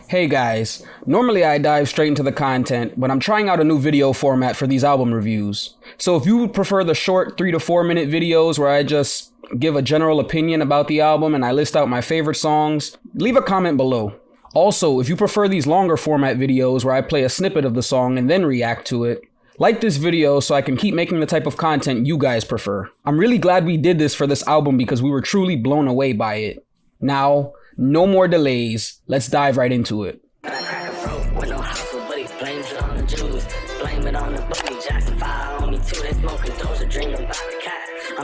Hey guys, normally I dive straight into the content, but I'm trying out a new video format for these album reviews. So if you would prefer the short 3 to 4 minute videos where I just give a general opinion about the album and I list out my favorite songs, leave a comment below. Also, if you prefer these longer format videos where I play a snippet of the song and then react to it, like this video so I can keep making the type of content you guys prefer. I'm really glad we did this for this album because we were truly blown away by it. Now, no more delays. Let's dive right into it. I'm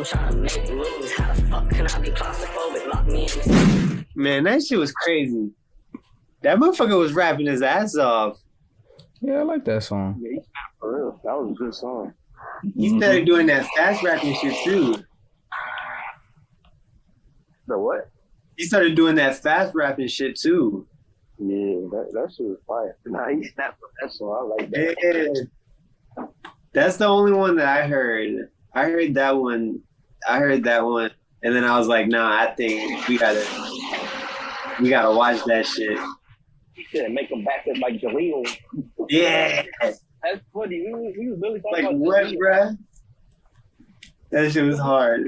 trying to make moves. How the fuck can I be claustrophobic? Lock me in. Man, that shit was crazy. That motherfucker was rapping his ass off. Yeah, I like that song. Yeah, for real. That was a good song. He started doing that fast rapping shit too. The what? He started doing that fast rapping shit too. Yeah, that shit was fire. Nah, he's not professional. I like that. Yeah. That's the only one that I heard. I heard that one, and then I was like, nah, I think we gotta watch that shit. He said make him back up like Jaleel. Yeah. That's funny. He was really talking Like about what, Jaleel. bruh? That shit was hard.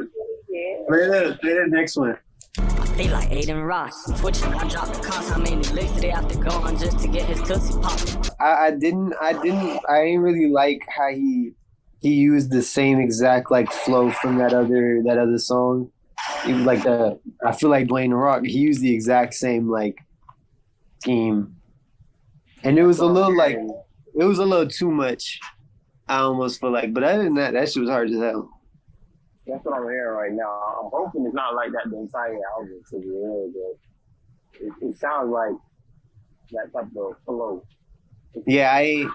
Yeah. Play the next one. I feel like Aiden Ross. Switching, I dropped the cost. How many licks did they have to go on just to get his tootsie pop? I didn't really like how he used the same exact like flow from that other song. It was like I feel like Dwayne The Rock. He used the exact same like theme, and it was a little too much. I almost feel like, but other than that shit was hard as hell. That's what I'm hearing right now. I'm hoping it's not like that the entire album, to be real, but it sounds like that type of flow. Yeah.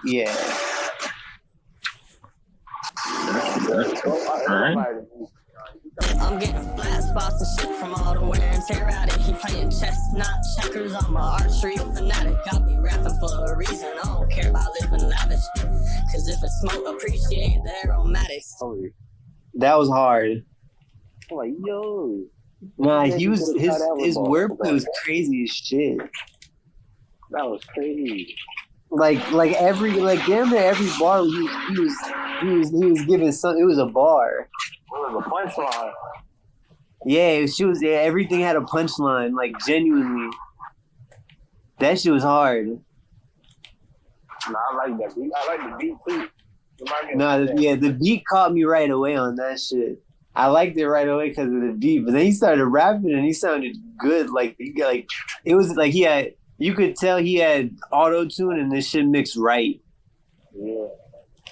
I'm getting flat spots and shit from all the wear and tear at it. He playing chess, not checkers. I'm a archery fanatic. I'll be rapping for a reason. I don't care about living lavish. Cause if it's smoke, appreciate the aromatics. That was hard. I'm like, yo. Nah, he was his wordplay was crazy as shit. That was crazy. Like damn near every bar he was giving some. It was a bar. It was a punchline. Yeah, everything had a punchline. Like genuinely, that shit was hard. Nah, I like that beat. I like the beat too. The beat caught me right away on that shit. I liked it right away because of the beat, but then he started rapping and he sounded good. Like it was like you could tell he had auto-tune and this shit mixed right. Yeah.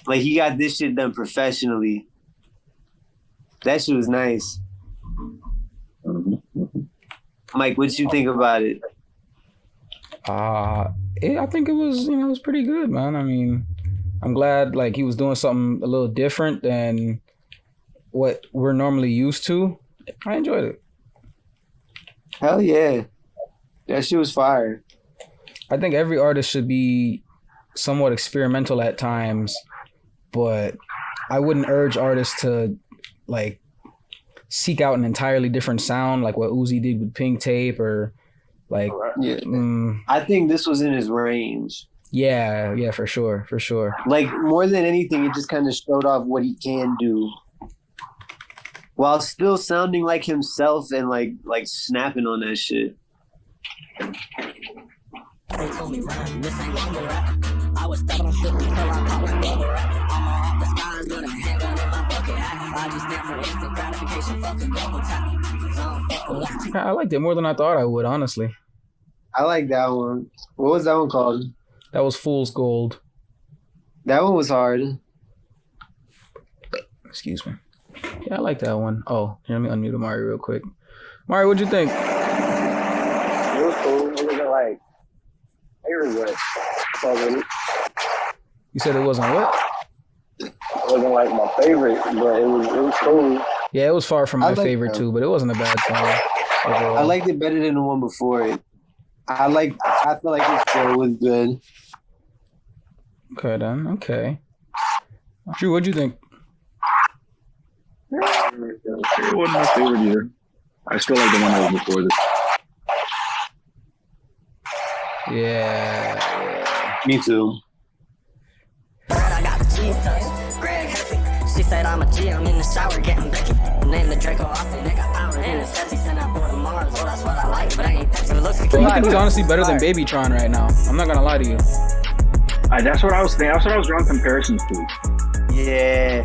Like he got this shit done professionally. That shit was nice. Mike, what you think about it? I think it was, it was pretty good, man. I mean, I'm glad like he was doing something a little different than what we're normally used to. I enjoyed it. Hell yeah. That shit was fire. I think every artist should be somewhat experimental at times, but I wouldn't urge artists to like seek out an entirely different sound like what Uzi did with Pink Tape or like I think this was in his range. Yeah, for sure. Like more than anything, it just kind of showed off what he can do while still sounding like himself and like snapping on that shit. They told me run, this ain't mumble rap. I was stuck on shit until I caught like bubble wrap. I'm off the skies, got a handgun in my bucket hat. I just stand for instant gratification, fucking double tap. I liked it more than I thought I would, honestly. I like that one. What was that one called? That was Fool's Gold. That one was hard. Excuse me. Yeah, I like that one. Oh, here, let me unmute Amari real quick. Amari, what'd you think? It was cool. It wasn't like favorite. You said it wasn't what? It wasn't like my favorite, but it was cool. Yeah, it was far from my favorite too, but it wasn't a bad song. Overall. I liked it better than the one before it. I feel like this flow was good. Okay then. Okay. Drew, what'd you think? It wasn't my favorite either. I still like the one that was before this. Yeah. Me too. I got the cheese touch. Greg Heffy. She said I'm a G. I'm in the shower getting Becky. Name the Draco Austin. They got power in his head. He sent that boy to Mars. Oh, that's what I like. But I ain't Pepsi. Looks like I think he's honestly better than Babytron right now. I'm not gonna lie to you. That's what I was thinking. That's what I was drawing comparisons to. Yeah.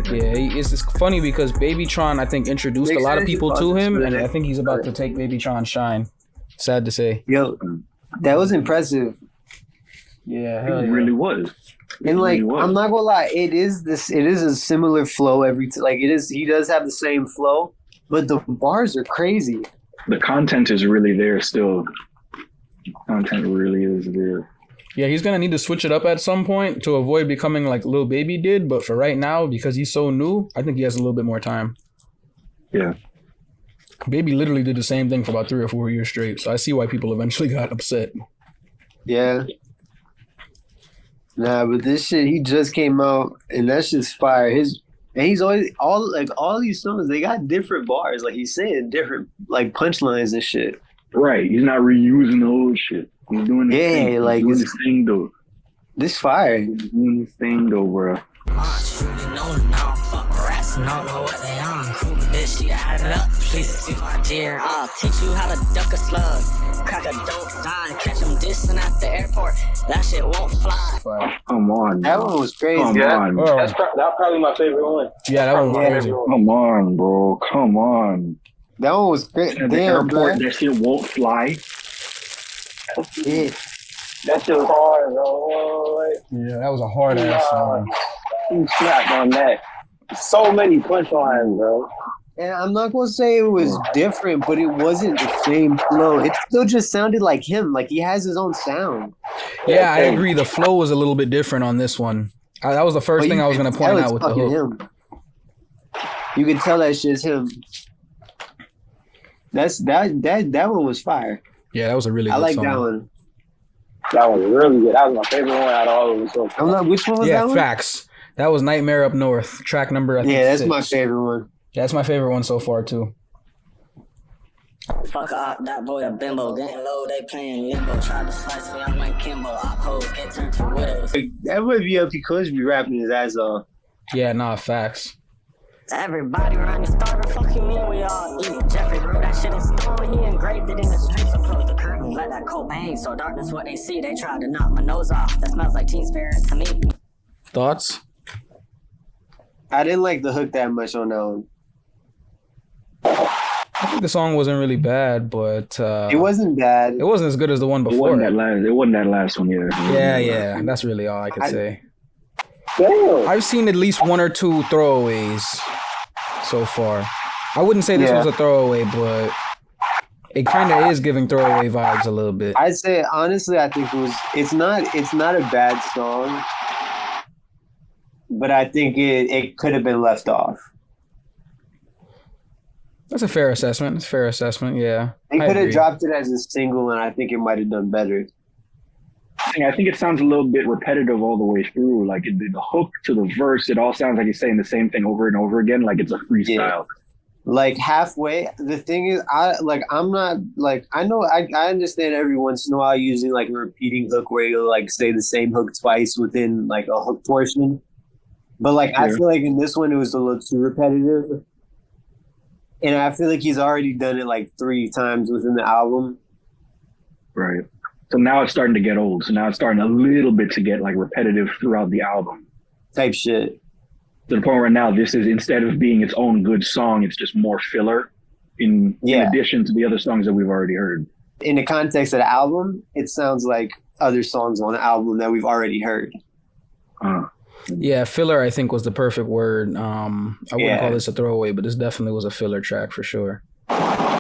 Yeah, it's just funny because Babytron, I think, introduced a lot of people to him, and I think he's about to take Babytron's shine. Sad to say. Yo, that was impressive. Yeah, It really was. And like, I'm not gonna lie, it is a similar flow he does have the same flow, but the bars are crazy. The content is really there still. Content really is there. Yeah, he's gonna need to switch it up at some point to avoid becoming like Lil Baby did. But for right now, because he's so new, I think he has a little bit more time. Yeah. Baby literally did the same thing for about 3 or 4 years straight. So I see why people eventually got upset. Yeah. Nah, but this shit, he just came out, and that's just fire. He's always all these songs. They got different bars. Like he's saying different like punchlines and shit. Right. He's not reusing the old shit. He's doing his thing. He's like doing his thing though. This fire. He's doing his thing though, bro. Don't know what they on. Cool bitch, she added up. Please excuse my dear. I'll teach you how to duck a slug. Crack a dope dime. Catch them dissing at the airport. That shit won't fly. Come on. That one was crazy. Come on. Oh. That's probably my favorite one. Yeah, that one was crazy. Come on, bro. Come on. That one was great. At the Damn, airport, bro. that shit won't fly. Yeah. That shit was hard, bro. Yeah, that was a hard ass song. He snapped on that. So many punchlines, bro. And I'm not gonna say it was different, but it wasn't the same flow. It still just sounded like him. Like he has his own sound. Yeah, I agree. The flow was a little bit different on this one. That was the first thing I was gonna point out with the hook. Him. You can tell that shit's him. That one was fire. Yeah, that was a really good I like song. that one. That was really good. That was my favorite one out of all of them. So I'm not. Which one was that Yeah, one? facts. That was Nightmare Up North, track number, I think, Yeah, that's 6. my favorite one. Yeah, that's my favorite one so far, too. Fuck up, that boy a bimbo. Getting low, they playing limbo. Tried to slice me, I'm like Kimbo. Op hoes get turned to widows. That would be BLP Kosher be rapping his ass off. Yeah, nah, facts. Everybody around the starter, fuck you mean we all eat. Jeffrey wrote that shit in stone, he engraved it in the streets. So close the curtain, let that cold bang. So darkness what they see, they tried to knock my nose off. That smells like teen spirit to me. Thoughts? I didn't like the hook that much on that one. I think the song wasn't really bad, but It wasn't bad. it wasn't as good as the one It before. wasn't that last one either. Yeah, that's really all I could say. damn. I've seen at least 1 or 2 throwaways so far. I wouldn't say this was a throwaway, but it kind of is giving throwaway vibes a little bit. I'd say honestly, I think it's not a bad song, but I think it could have been left off. That's a fair assessment. It's a fair assessment, yeah. They I could have agree. dropped it as a single, and I think it might have done better. I think it sounds a little bit repetitive all the way through. Like the hook to the verse, it all sounds like he's saying the same thing over and over again, like it's a freestyle. Yeah. Like halfway, the thing is, I understand every once in a while using like a repeating hook where you'll like say the same hook twice within like a hook portion. But like I feel like in this one it was a little too repetitive. And I feel like he's already done it like 3 times within the album. Right. So now it's starting to get old. So now it's starting a little bit to get like repetitive throughout the album. Type shit. To the point where now this is, instead of being its own good song, it's just more filler in addition to the other songs that we've already heard. In the context of the album, it sounds like other songs on the album that we've already heard. Yeah, filler I think was the perfect word. I wouldn't call this a throwaway, but this definitely was a filler track for sure. I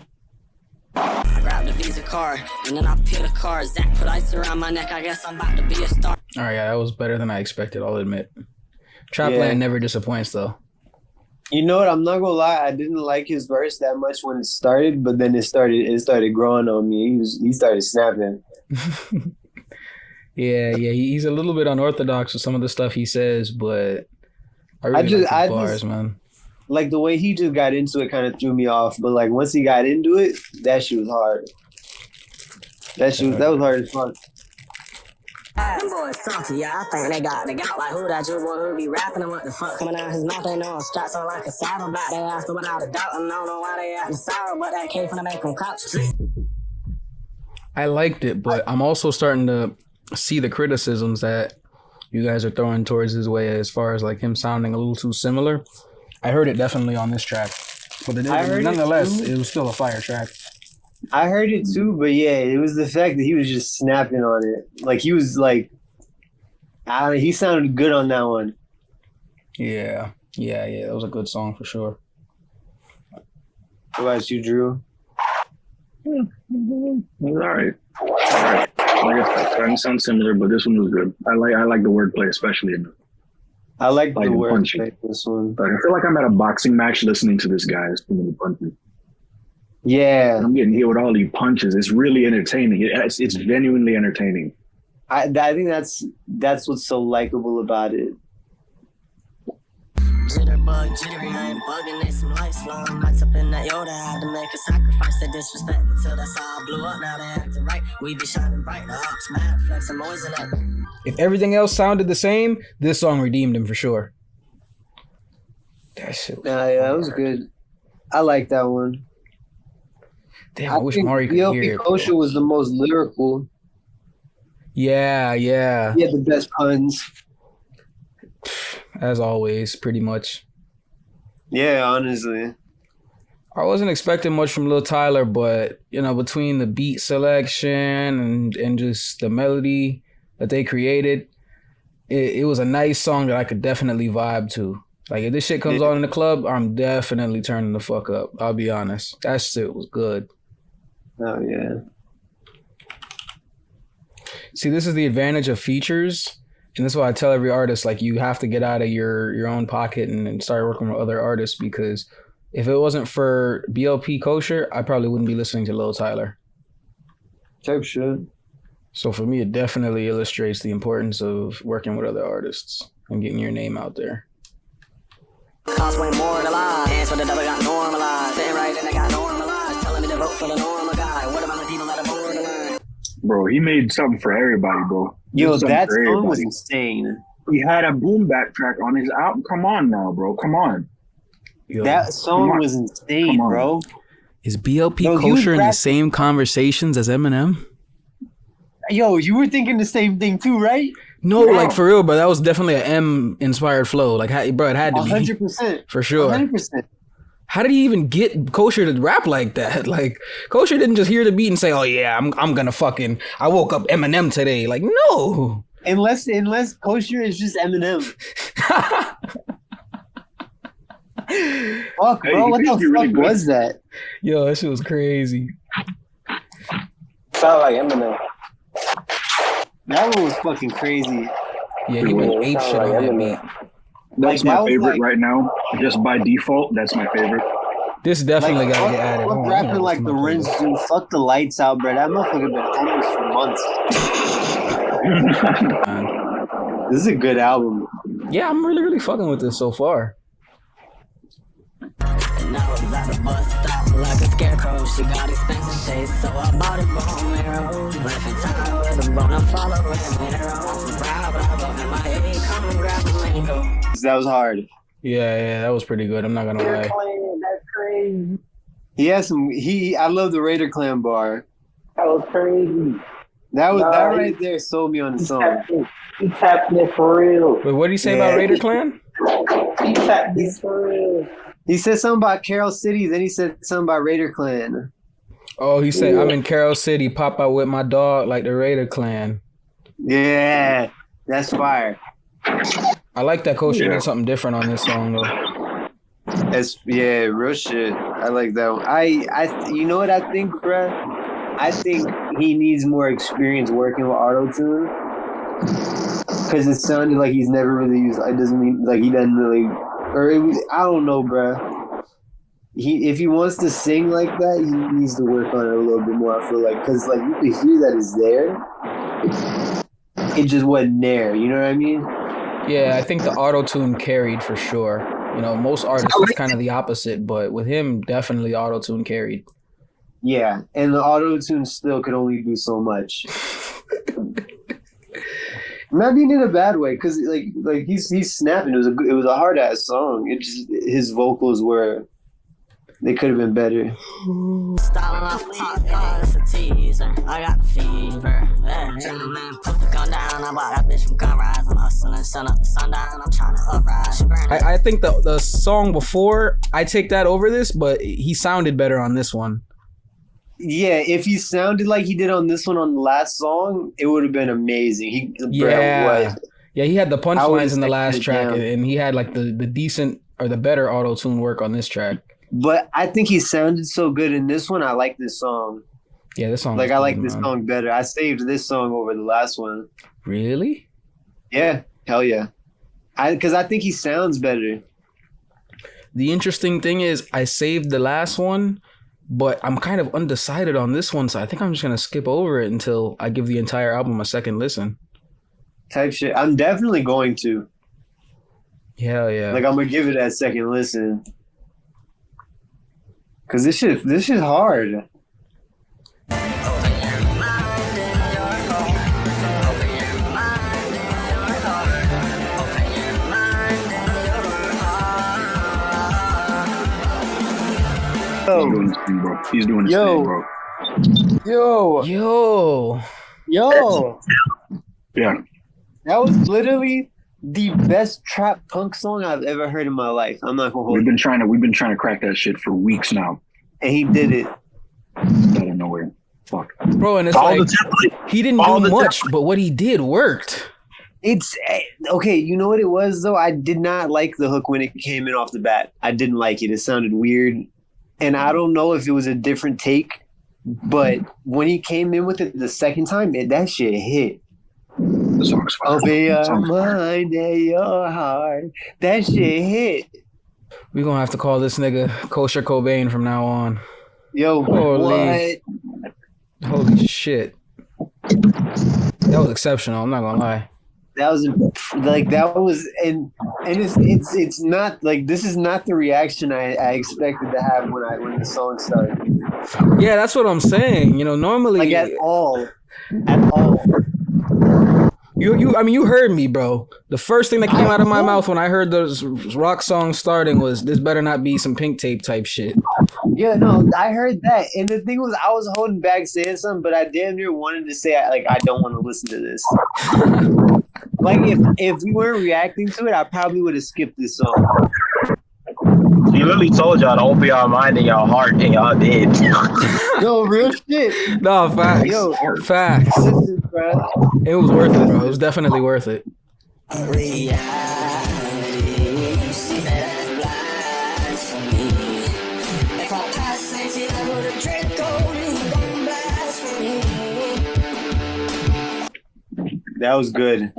grabbed a Visa card, and then I peeled a card. Zach put ice around my neck, I guess I'm about to be a star. All right, yeah, that was better than I expected, I'll admit. Trapland never disappoints, though. You know what? I'm not gonna lie. I didn't like his verse that much when it started, but then it started growing on me. He started snapping. Yeah, he's a little bit unorthodox with some of the stuff he says, but I really like his bars, man. Like the way he just got into it kind of threw me off, but like once he got into it, that shit was hard. That was hard as fuck. Them boys salty, yeah, I think they got like who that you boy who be rapping and what the fuck coming out his mouth, they know I'm strapped on like a saddle back their ass, but without a doubt, and I don't know why they acting sour, but that came finna make them crouch. I liked it, but I'm also starting to see the criticisms that you guys are throwing towards his way as far as like him sounding a little too similar. I heard it definitely on this track, but nonetheless, it was still a fire track. I heard it too, but yeah, it was the fact that he was just snapping on it. Like he was like, I don't know, he sounded good on that one. Yeah, that was a good song for sure. What about you, Drew? It was all right. Like I said, it sounds similar, but this one was good. I like the wordplay, especially in I like the punching. wordplay this one. Like, I feel like I'm at a boxing match listening to this guy. It's too many punches. Yeah, I'm getting hit with all these punches. It's really entertaining. It's genuinely entertaining. I think that's what's so likable about it. Jitterbug, jittery, I ain't bugging it. Some lights long nights up in that Yoda. I had to make a sacrifice. They disrespect until that's all blew up. Now they acting right. We be shining bright. The ops mad, flexing noise in it. If everything else sounded the same, this song redeemed him for sure. That shit was That was good. I like that one. Damn, I wish Mari could BLP hear it. Kosher was the most lyrical. Yeah. He had the best puns. As always, pretty much. Yeah, honestly. I wasn't expecting much from Lil Tyler, but, you know, between the beat selection and just the melody that they created, it was a nice song that I could definitely vibe to. Like, if this shit comes on in the club, I'm definitely turning the fuck up. I'll be honest. That shit was good. Oh, yeah. See, this is the advantage of features. And that's why I tell every artist, like, you have to get out of your own pocket and start working with other artists, because if it wasn't for BLP Kosher, I probably wouldn't be listening to Lil Tyler. Type shit. So for me, it definitely illustrates the importance of working with other artists and getting your name out there. Cost way more to lie. Dance for the devil got normalized. Sitting right and they got normalized. Telling me to vote for the normal guy. What about the people that are borderline? Bro, he made something for everybody, bro. Yo, that song was insane. He had a boom bap track on his album. Come on now, bro. Come on. Yo, that song was insane, bro. Is BLP Kosher in the same conversations as Eminem? Yo, you were thinking the same thing too, right? No, like for real, bro. That was definitely an M-inspired flow. Like, bro, it had to 100%. be. For sure. 100%. How did he even get Kosher to rap like that? Like, Kosher didn't just hear the beat and say, oh yeah, I'm gonna fucking, I woke up Eminem today. Like, no. Unless Kosher is just Eminem. Fuck, bro, what the fuck was that? Yo, that shit was crazy. Sound like Eminem. That one was fucking crazy. Yeah, he went ape shit on that beat. That's my favorite right now. Just by default, that's my favorite. This definitely gotta get added. Fuck rapping like the Rinse dude. Fuck the lights out, bro. That motherfucker been homeless for months. This is a good album. Yeah, I'm really fucking with this so far. And I was at the bus stop like a scarecrow. She got expensive taste, so I bought it bone marrow. Left in time with a bone, I'm following arrow. Bravo, in my head, come and grab a mango. That was hard. Yeah, that was pretty good. I'm not gonna lie. That's crazy. He has some. I love the Raider Clan bar. That was crazy. That right there sold me on the song. He tapped it for real. Wait, what did he say about Raider Clan? He tapped it for real. He said something about Carol City, then he said something about Raider Clan. Oh, he said, I'm in Carol City, pop out with my dog like the Raider Clan. Yeah, that's fire. I like that Kosher did something different on this song though. Real shit. I like that one. I you know what I think, bruh? I think he needs more experience working with auto-tune. Because it sounded like he's never really used it. Doesn't mean like he doesn't really, I don't know, bruh. If he wants to sing like that, he needs to work on it a little bit more. I feel like, because like you can hear that it's there, it just wasn't there. You know what I mean? Yeah, I think the auto-tune carried for sure. You know, most artists it's kind of the opposite, but with him, definitely auto-tune carried. Yeah, and the auto tune still could only do so much. Not being in a bad way, because like he's snapping. It was a hard ass song. It just his vocals they could have been better. Styling off the top, it's a teaser. I got the fever. Man, put the gun down. I bought that bitch from Gunrise. I'm hustling, sun up to sundown. I'm trying to uprise. I think the song before, I take that over this, but he sounded better on this one. Yeah, if he sounded like he did on this one on the last song, it would have been amazing. Yeah, he had the punchlines in the last track, and he had like the decent or the better auto tune work on this track. But I think he sounded so good in this one. I like this song. Yeah, this song. Like I like this song better. I saved this song over the last one. Really? Yeah, hell yeah. Because I think he sounds better. The interesting thing is, I saved the last one, but I'm kind of undecided on this one, so I think I'm just gonna skip over it until I give the entire album a second listen. Type shit. I'm definitely going to. Hell yeah. Like I'm gonna give it that second listen. Cause this shit hard. He's doing his thing, bro. Yo. Yeah. That was literally the best trap punk song I've ever heard in my life. I'm not gonna hold We've been trying to crack that shit for weeks now. And he did it. Out of nowhere. Fuck. Bro, and it's all like he didn't do much, but what he did worked. It's okay. You know what it was though? I did not like the hook when it came in off the bat. I didn't like it. It sounded weird. And I don't know if it was a different take, but when he came in with it the second time, that shit hit. The song's fire. Open your mind and your heart. That shit hit. We're gonna have to call this nigga Kosher Cobain from now on. Yo, what? Holy shit. That was exceptional, I'm not gonna lie. And it's not like, this is not the reaction I expected to have when the song started. Yeah, that's what I'm saying. You know, normally like at all. You heard me, bro. The first thing that came out of my mouth when I heard those rock songs starting was, this better not be some Pink Tape type shit. Yeah, no, I heard that. And the thing was, I was holding back saying something, but I damn near wanted to say, I don't want to listen to this. Like, if we weren't reacting to it, I probably would have skipped this song. He literally told y'all to open y'all mind and y'all heart, and y'all did. Yo, real shit. No, facts. Yo, facts. Listen, bro. It was worth it, bro. It was definitely worth it. That was good.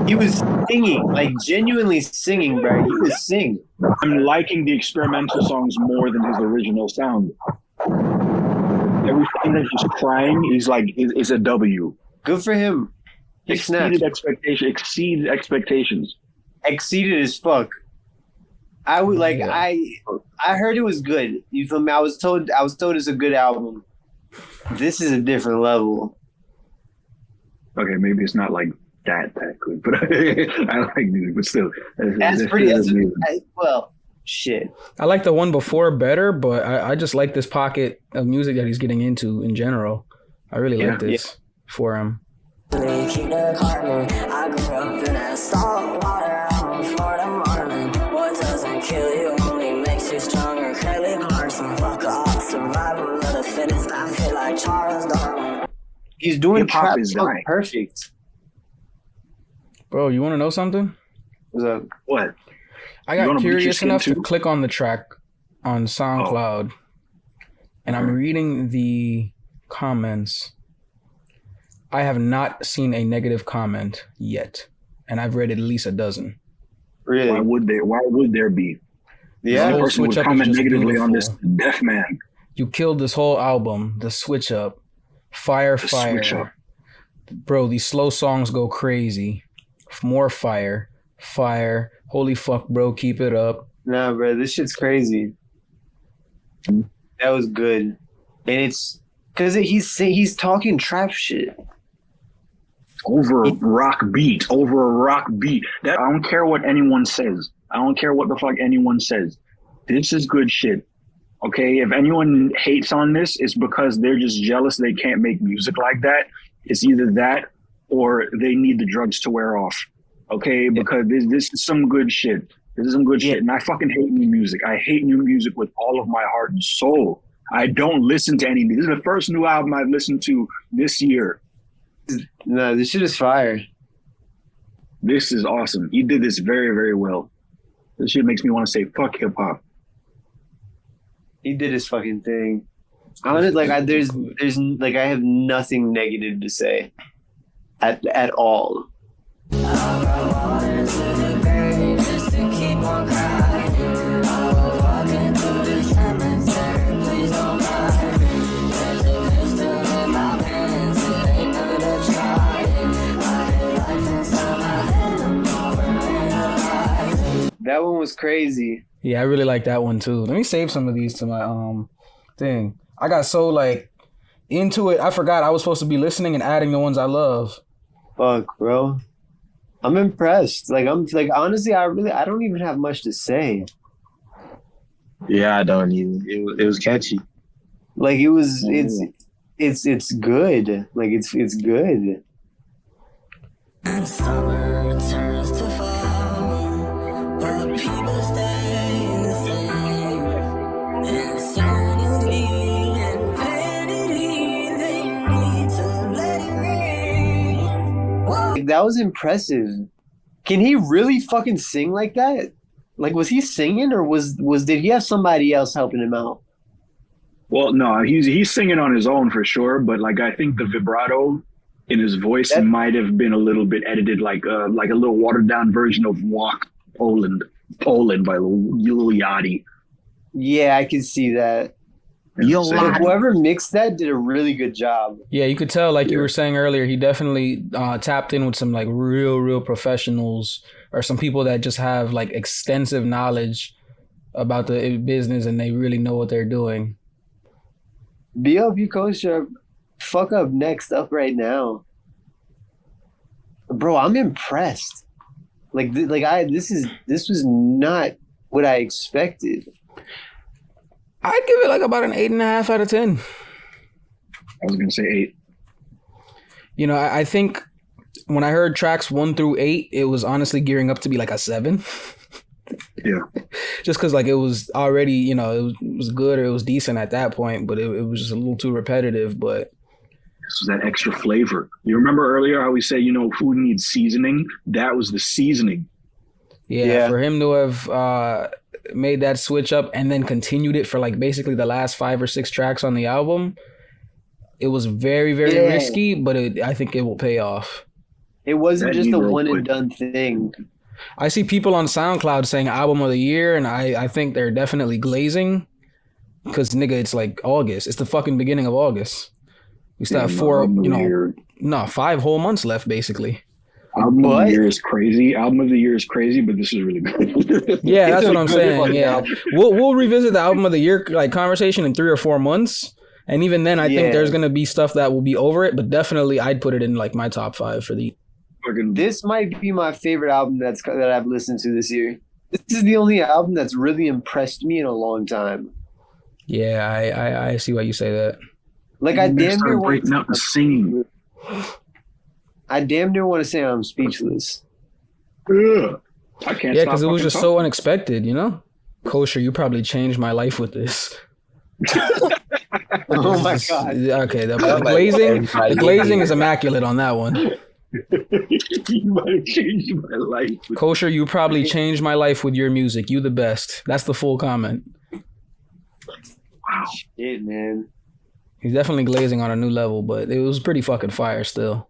He was singing, like genuinely singing, bro. He was singing. I'm liking the experimental songs more than his original sound. Everything that he's crying is a W. Good for him. He exceeded expectations. Exceeded as fuck. I would like. Yeah. I heard it was good. You feel me? I was told it's a good album. This is a different level. Okay, maybe it's not like that good, but I like music, but still. That's pretty. Well, shit. I like the one before better, but I just like this pocket of music that he's getting into in general. I really like this for him. I grew up in that salt water on Florida morning. What doesn't kill you only makes you stronger. Kelly Clarkson, fuck off, survival of the fittest. I feel like Charles Darwin. He's doing trap perfect. Bro, you want to know something? What's up? What? I got curious enough to click on the track on SoundCloud, and I'm reading the comments. I have not seen a negative comment yet, and I've read at least a dozen. Really? Why would there be? Yeah, the switch up comment negatively beautiful. On this deaf man. You killed this whole album. The switch up, fire. Switch up. Bro, these slow songs go crazy. More fire. Holy fuck, bro, keep it up. Nah, bro, this shit's crazy. That was good. and it's because he's talking trap shit over a rock beat. That I don't care what anyone says. I don't care what the fuck anyone says. This is good shit. Okay, if anyone hates on this, it's because they're just jealous they can't make music like that. It's either that or they need the drugs to wear off. Okay, because this is some good shit. This is some good shit. And I fucking hate new music. I hate new music with all of my heart and soul. I don't listen to anything. This is the first new album I've listened to this year. No, this shit is fire. This is awesome. He did this very, very well. This shit makes me want to say fuck hip hop. He did his fucking thing. Honestly, like there's like I have nothing negative to say at all. That one was crazy. Yeah, I really like that one too. Let me save some of these to my thing. I got so like into it, I forgot I was supposed to be listening and adding the ones I love. Fuck, bro. I'm impressed. Like I'm like honestly, I don't even have much to say. Yeah, I don't even. It was catchy. Like it was. It's good. Like it's good. And summer turns to fall, but people stay the same. Insanity and vanity, they need to let it rain. Whoa. Like, that was impressive. Can he really fucking sing like that? Like, was he singing or did he have somebody else helping him out? Well, no, he's singing on his own for sure, but like I think the vibrato in his voice might have been a little bit edited, like a little watered down version of "Walk Poland" by Lil Yachty. Yeah, I can see that. Whoever mixed that did a really good job. Yeah, you could tell, like you were saying earlier, he definitely tapped in with some like real professionals or some people that just have like extensive knowledge about the business and they really know what they're doing. BLP Kosher, fuck up next up right now. Bro, I'm impressed. This was not what I expected. I'd give it like about an 8.5 out of 10. I was gonna say 8. You know, I think when I heard tracks 1 through 8, it was honestly gearing up to be like a 7. Yeah. Just because like it was already, you know, it was good or it was decent at that point, but it was just a little too repetitive. But this was that extra flavor. You remember earlier how we said, you know, food needs seasoning? That was the seasoning. Yeah. For him to have made that switch up and then continued it for like basically the last 5 or 6 tracks on the album, it was very, very risky, but I think it will pay off. It wasn't just a one and done thing. I see people on SoundCloud saying album of the year, and I think they're definitely glazing because, nigga, it's like August. It's the fucking beginning of August. We still have 5 whole months left, basically. Album of the year is crazy. Album of the year is crazy, but this is really good. Yeah, that's what I'm saying. Yeah, we'll revisit the album of the year like conversation in 3 or 4 months, and even then, I think there's gonna be stuff that will be over it. But definitely, I'd put it in like my top 5 for the. This might be my favorite album that I've listened to this year. This is the only album that's really impressed me in a long time. Yeah, I see why you say that. Like I damn near breaking out the singing. I damn near want to say I'm speechless. Ugh. I can't. Yeah, because it was just so unexpected, you know. Kosher, you probably changed my life with this. Oh my god. Okay, the glazing is immaculate on that one. You might have changed my life. Kosher, you probably changed my life with your music. You the best. That's the full comment. Wow. Shit, man. He's definitely glazing on a new level, but it was pretty fucking fire still.